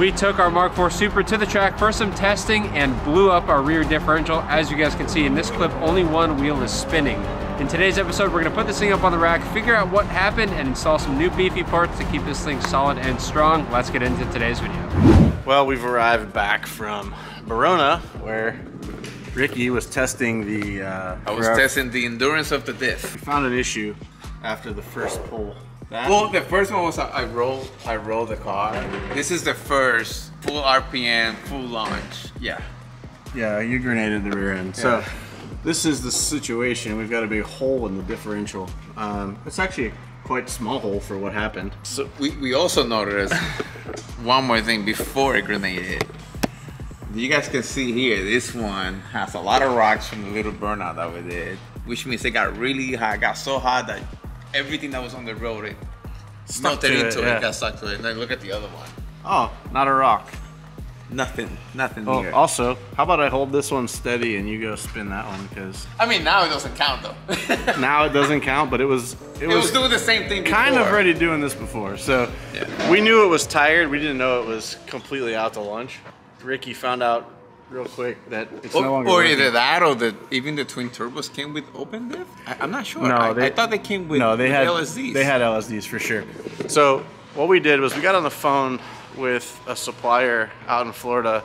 We took our Mark IV Supra to the track for some testing and blew up our rear differential. As you guys can see in this clip, only one wheel is spinning. In today's episode, we're gonna put this thing up on the rack, figure out what happened, and install some new beefy parts to keep this thing solid and strong. Let's get into today's video. Well, we've arrived back from Verona, where Ricky was testing the... I was testing the endurance of the diff. We found an issue after the first pull. Well, the first one was I rolled the car. This is the first full RPM, full launch. Yeah, you grenaded the rear end. Yeah. So this is the situation. We've got a big hole in the differential. It's actually a quite small hole for what happened. So we also noticed one more thing before it grenaded. You guys can see here, this one has a lot of rocks from the little burnout that we did, which means it got really hot. It got so hot that everything that was on the road, it melted into it, got stuck to it. And then look at the other one. Oh, not a rock. Nothing here. Also, how about I hold this one steady and you go spin that one, because... I mean, now it doesn't count though. Now it doesn't count, but it was doing the same thing before. Kind of already doing this before. So we knew it was tired. We didn't know it was completely out to lunch. Ricky found out real quick that it's no longer working. Either that or even the twin turbos came with open diff? I'm not sure. No, I thought they came with, they had LSDs. They had LSDs for sure. So what we did was we got on the phone with a supplier out in Florida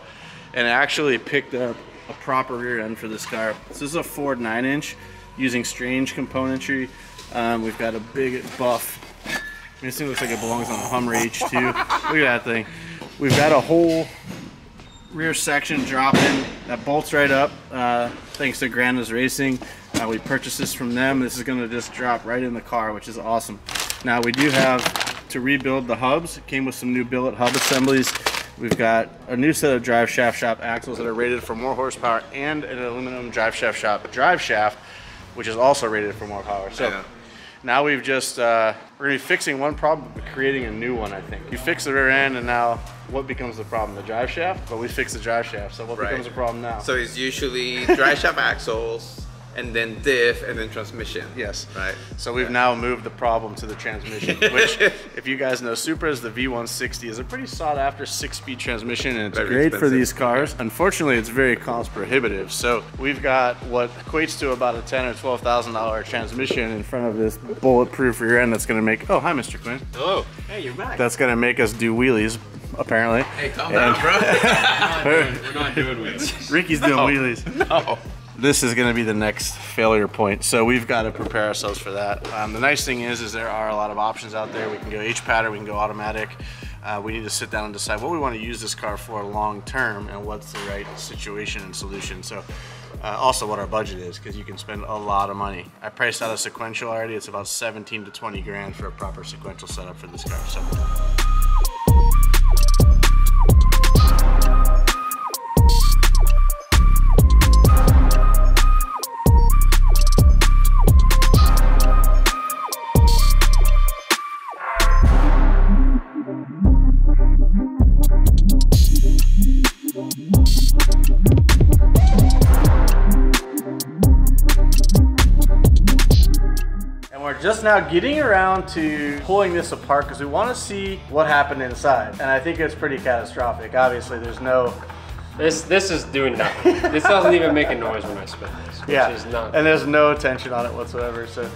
and actually picked up a proper rear end for this car. This is a Ford 9-inch using strange componentry. We've got a big buff. This thing looks like it belongs on a Hummer H2. Look at that thing. We've got a whole rear section drop-in that bolts right up, thanks to Granda's Racing. We purchased this from them. This is going to just drop right in the car, which is awesome. Now we do have to rebuild the hubs. It came with some new billet hub assemblies. We've got a new set of drive shaft shop axles that are rated for more horsepower, and an aluminum drive shaft shop drive shaft, which is also rated for more power. So now we've just, we're gonna be fixing one problem, but creating a new one, I think. You fix the rear end, and now what becomes the problem? The drive shaft? But we fixed the drive shaft, so what becomes the problem now? So it's usually drive shaft axles, and then diff, and then transmission. Yes. Right. So we've now moved the problem to the transmission, which, if you guys know Supras, the V160 is a pretty sought after 6-speed transmission, and it's great for these cars. Unfortunately, it's very cost prohibitive. So we've got what equates to about a $10,000 or $12,000 transmission in front of this bulletproof rear end that's gonna make, oh, hi, Mr. Quinn. Hello. Hey, you're back. That's gonna make us do wheelies, apparently. Hey, calm down, bro. We're not doing wheelies. Ricky's doing wheelies. No. This is going to be the next failure point, so we've got to prepare ourselves for that. The nice thing is there are a lot of options out there. We can go H-pattern, we can go automatic. We need to sit down and decide what we want to use this car for long term and what's the right situation and solution. So also what our budget is, because you can spend a lot of money. I priced out a sequential already. It's about 17 to 20 grand for a proper sequential setup for this car. So. Just now getting around to pulling this apart because we want to see what happened inside, and I think it's pretty catastrophic. Obviously there's no... This is doing nothing. This doesn't even make a noise when I spin this, which is not... and there's no tension on it whatsoever. So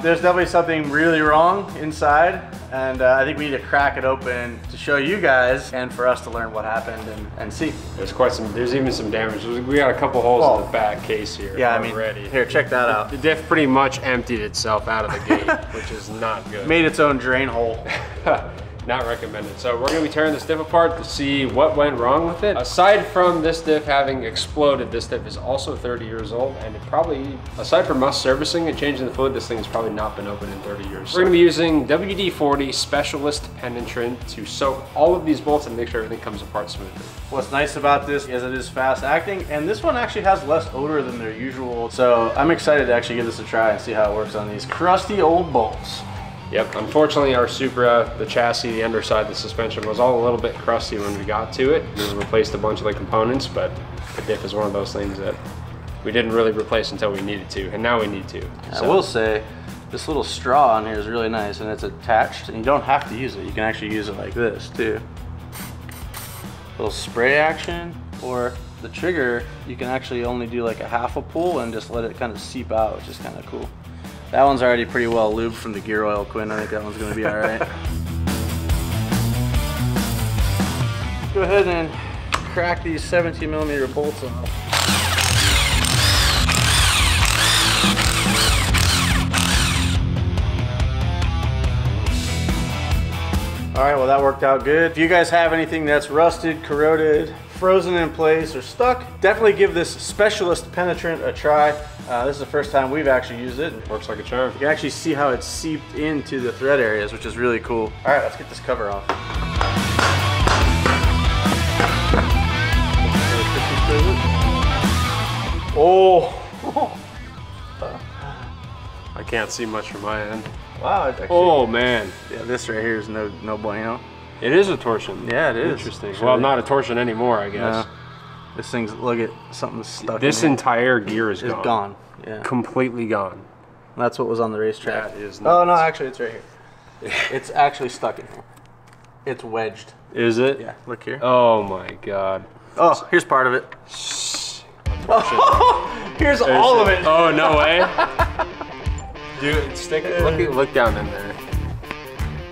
there's definitely something really wrong inside, and I think we need to crack it open to show you guys and for us to learn what happened and see. There's even some damage. We got a couple holes in the back case here. Yeah, already. I mean, here, check that out. The diff pretty much emptied itself out of the gate, which is not good. Made its own drain hole. Not recommended. So we're gonna be tearing this diff apart to see what went wrong with it. Aside from this diff having exploded, this diff is also 30 years old, and it probably, aside from us servicing and changing the fluid, this thing has probably not been open in 30 years. We're gonna be using WD-40 Specialist Penetrant to soak all of these bolts and make sure everything comes apart smoothly. What's nice about this is it is fast acting, and this one actually has less odor than their usual. So I'm excited to actually give this a try and see how it works on these crusty old bolts. Yep, unfortunately our Supra, the chassis, the underside, the suspension was all a little bit crusty when we got to it. We replaced a bunch of the components, but the diff is one of those things that we didn't really replace until we needed to, and now we need to. I will say, this little straw on here is really nice, and it's attached, and you don't have to use it. You can actually use it like this too. little spray action, or the trigger, you can actually only do like a half a pull and just let it kind of seep out, which is kind of cool. That one's already pretty well lubed from the gear oil, Quinn. I think that one's gonna be all right. Go ahead and crack these 17mm bolts off. All right, well that worked out good. If you guys have anything that's rusted, corroded, frozen in place, or stuck, definitely give this specialist penetrant a try. This is the first time we've actually used it. Works like a charm. You can actually see how it's seeped into the thread areas, which is really cool. All right, let's get this cover off. Oh! I can't see much from my end. Wow, it's actually, oh man. Yeah, this right here is no bueno. It is a torsion. Yeah, it is. Interesting. Well, not a torsion anymore, I guess. No. This thing's, look at, something's stuck This in entire gear is it's gone. gone. Yeah. Completely gone. That's what was on the racetrack. That is oh, no, nuts. actually, it's right here. It's actually stuck in here. It's wedged. Is it? Yeah, look here. Oh my god. Oh, here's part of it. Here's all of it. Oh, no way. Dude, stick it. Look down in there.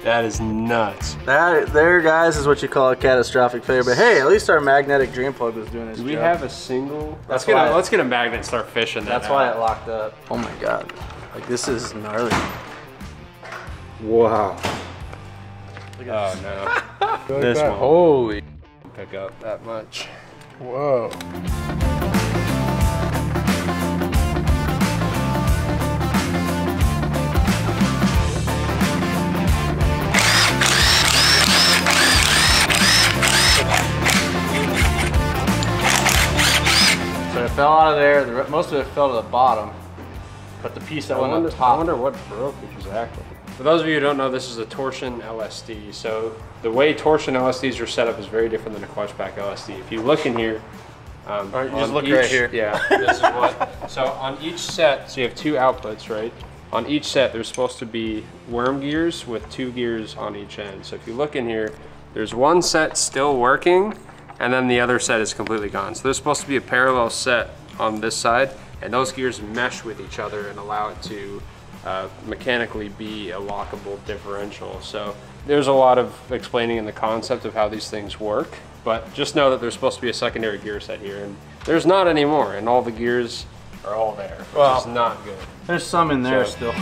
That is nuts. That there, guys, is what you call a catastrophic failure. But hey, at least our magnetic drain plug was doing its job. Do we have a single? Let's get a magnet and start fishing that. That's why it locked up. Oh my god. Like, this is gnarly. Wow. Look at Oh no. This one. Holy. Pick up that much. Whoa. So it fell out of there. Most of it fell to the bottom, but the piece that went on top. I wonder what broke exactly. For those of you who don't know, this is a torsion LSD. So the way torsion LSDs are set up is very different than a clutch pack LSD. If you look in here, right, just look right here. Yeah, this is what. So on each set, so you have two outputs, right? On each set, there's supposed to be worm gears with 2 gears on each end. So if you look in here, there's one set still working, and then the other set is completely gone. So there's supposed to be a parallel set on this side, and those gears mesh with each other and allow it to mechanically be a lockable differential. So there's a lot of explaining in the concept of how these things work, but just know that there's supposed to be a secondary gear set here, and there's not anymore, and all the gears are all there, which is not good. There's some in there still.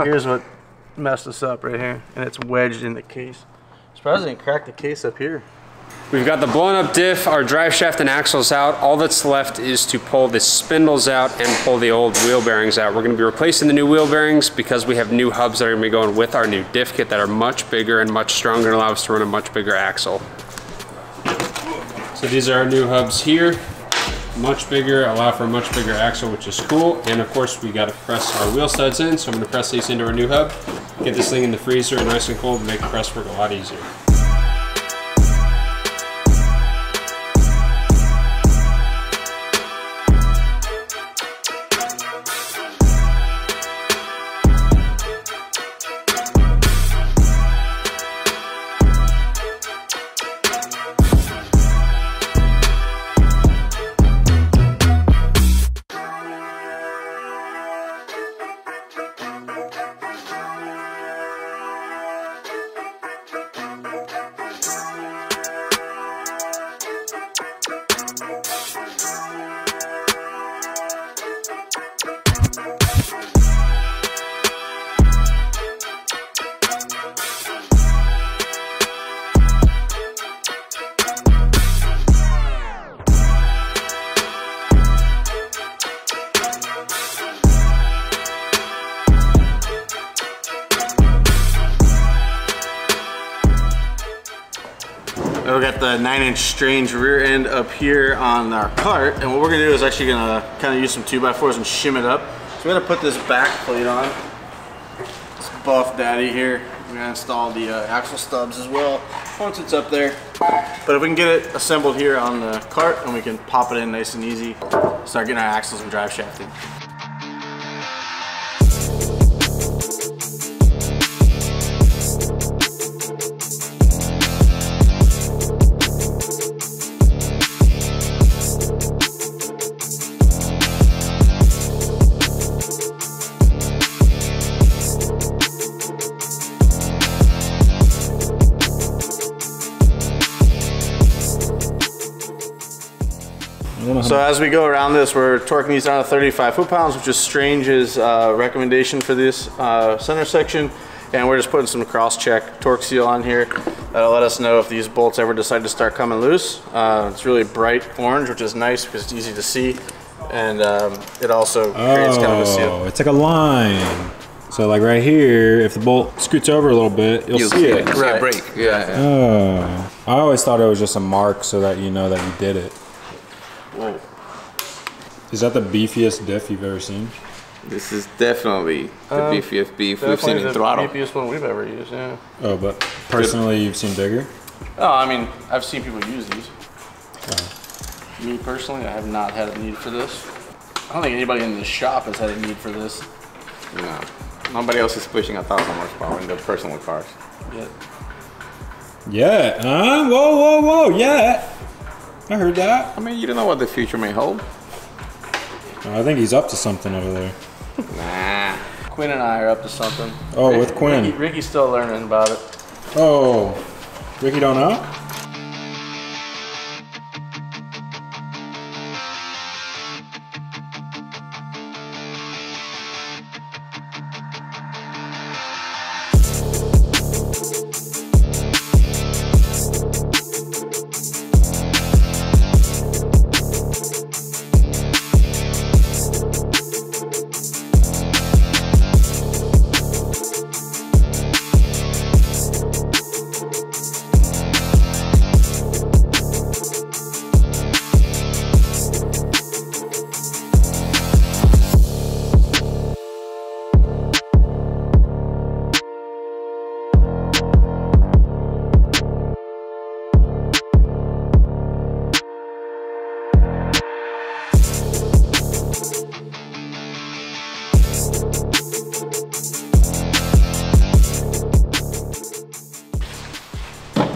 Here's what messed us up right here, and it's wedged in the case. Surprised I didn't crack the case up here. We've got the blown up diff, our drive shaft and axles out. All that's left is to pull the spindles out and pull the old wheel bearings out. We're gonna be replacing the new wheel bearings because we have new hubs that are gonna be going with our new diff kit that are much bigger and much stronger and allow us to run a much bigger axle. So these are our new hubs here. Much bigger, allow for a much bigger axle, which is cool. And of course, we gotta press our wheel studs in. So I'm gonna press these into our new hub, get this thing in the freezer nice and cold, and make the press work a lot easier. And we got the 9-inch strange rear end up here on our cart. And what we're gonna do is actually gonna kind of use some 2x4s and shim it up. So we're gonna put this back plate on. This buff daddy here. We're gonna install the axle stubs as well once it's up there. But if we can get it assembled here on the cart, and we can pop it in nice and easy, start getting our axles and drive shafted. So as we go around this, we're torquing these down to 35 foot-pounds, which is Strange's recommendation for this center section. And we're just putting some cross-check torque seal on here. That'll let us know if these bolts ever decide to start coming loose. It's really bright orange, which is nice because it's easy to see. And it also creates kind of a seal. It's like a line. So like right here, if the bolt scoots over a little bit, you'll see it. Right. Break. Yeah. Oh. I always thought it was just a mark so that you know that you did it. Whoa. Is that the beefiest diff you've ever seen? This is definitely the beefiest beef we've seen in throttle. The beefiest one we've ever used, yeah. Oh, but personally you've seen bigger? Oh, I mean, I've seen people use these. Me personally, I have not had a need for this. I don't think anybody in the shop has had a need for this. No. Nobody else is pushing 1,000 horsepower in their personal cars. Yet. Yeah. Whoa. Yeah. I heard that. I mean, you don't know what the future may hold. I think he's up to something over there. Nah. Quinn and I are up to something. Oh, with Quinn. Ricky's still learning about it. Oh, Ricky don't know?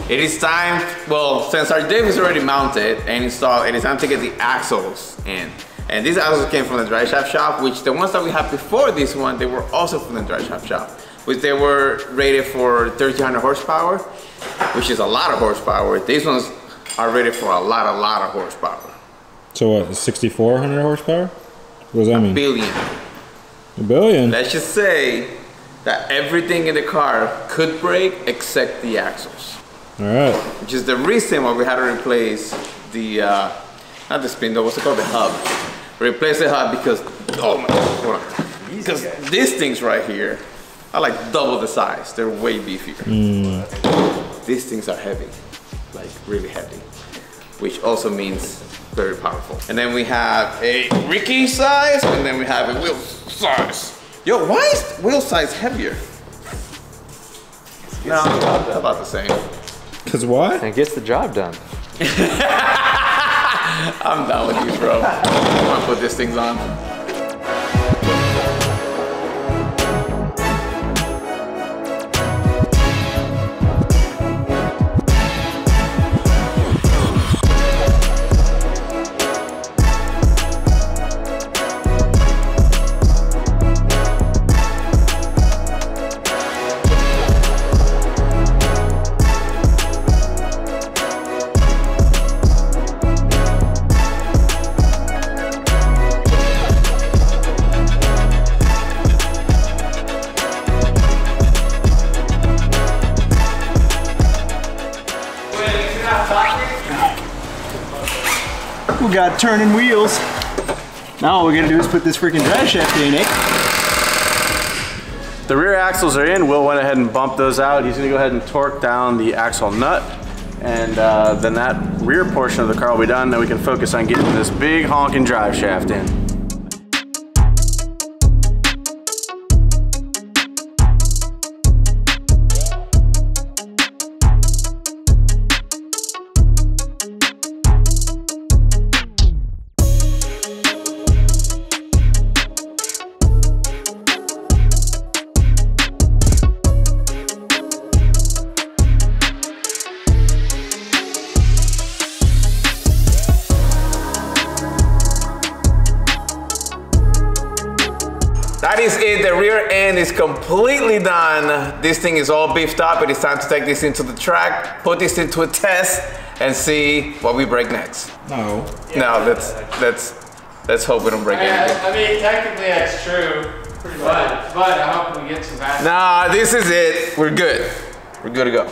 It is time, well, since our diff is already mounted and installed, it is time to get the axles in. And these axles came from the dry shaft shop, which the ones that we had before this one, they were also from the dry shaft shop, which they were rated for 1,300 horsepower, which is a lot of horsepower. These ones are rated for a lot of horsepower. So what, 6,400 horsepower? What does that mean? Billion. A billion? Let's just say that everything in the car could break except the axles. All right. Which is the reason why we had to replace the, not the spindle, what's it called, the hub. Replace the hub because, oh my God, hold on. Because these things right here are like double the size. They're way beefier. These things are heavy, like really heavy, which also means very powerful. And then we have a Ricky size, and then we have a wheel size. Yo, why is wheel size heavier? No, about the same. Cause why? And it gets the job done. I'm done with you, bro. I'm gonna put these things on. We got turning wheels. Now all we're gonna do is put this freaking drive shaft in, eh? The rear axles are in. Will went ahead and bumped those out. He's gonna go ahead and torque down the axle nut. And then that rear portion of the car will be done. Then we can focus on getting this big honking drive shaft in. That is it, the rear end is completely done. This thing is all beefed up. It is time to take this into the track, put this into a test, and see what we break next. No. No, let's hope we don't break anything. I mean, technically that's true, but I hope we get some back. Nah, this is it. We're good. We're good to go.